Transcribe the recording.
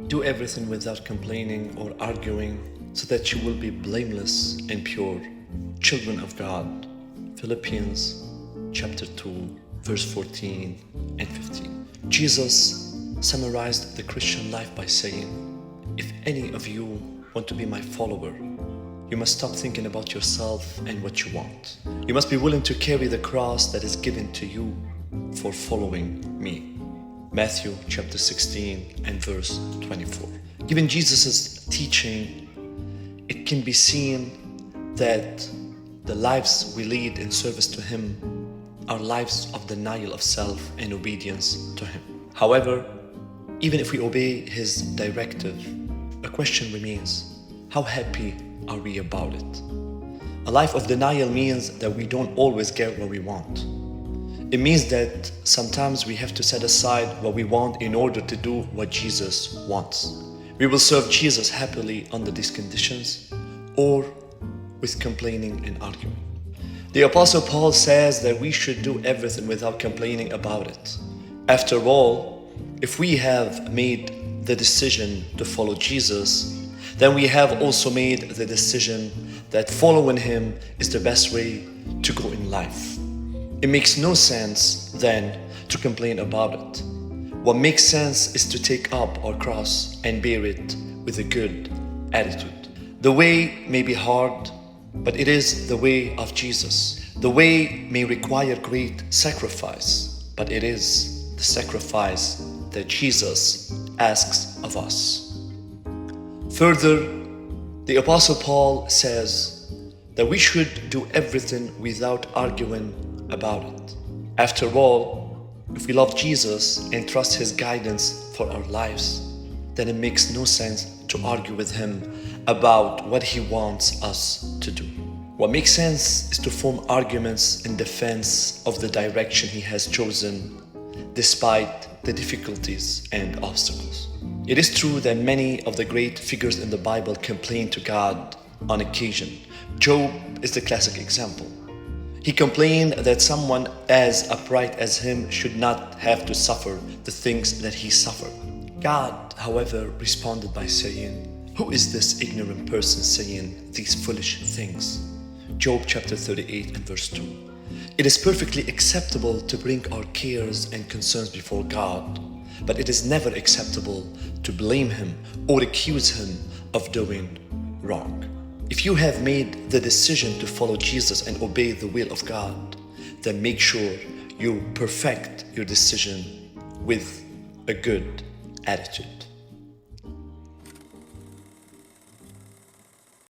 Do everything without complaining or arguing, so that you will be blameless and pure, children of God. Philippians chapter 2, verse 14 and 15. Jesus summarized the Christian life by saying, "If any of you want to be my follower, you must stop thinking about yourself and what you want. You must be willing to carry the cross that is given to you for following me." Matthew chapter 16 and verse 24. Given Jesus' teaching, it can be seen that the lives we lead in service to Him are lives of denial of self and obedience to Him. However, even if we obey His directive, a question remains: how happy are we about it? A life of denial means that we don't always get what we want. It means that sometimes we have to set aside what we want in order to do what Jesus wants. We will serve Jesus happily under these conditions or with complaining and arguing. The Apostle Paul says that we should do everything without complaining about it. After all, if we have made the decision to follow Jesus, then we have also made the decision that following Him is the best way to go in life. It makes no sense then to complain about it. What makes sense is to take up our cross and bear it with a good attitude. The way may be hard, but it is the way of Jesus. The way may require great sacrifice, but it is the sacrifice that Jesus asks of us. Further, the Apostle Paul says that we should do everything without arguing about it. After all, if we love Jesus and trust His guidance for our lives, then it makes no sense to argue with Him about what He wants us to do. What makes sense is to form arguments in defense of the direction He has chosen, despite the difficulties and obstacles. It is true that many of the great figures in the Bible complained to God on occasion. Job is the classic example. He complained that someone as upright as him should not have to suffer the things that he suffered. God, however, responded by saying, "Who is this ignorant person saying these foolish things?" Job chapter 38 and verse 2. It is perfectly acceptable to bring our cares and concerns before God, but it is never acceptable to blame Him or accuse Him of doing wrong. If you have made the decision to follow Jesus and obey the will of God, then make sure you perfect your decision with a good attitude.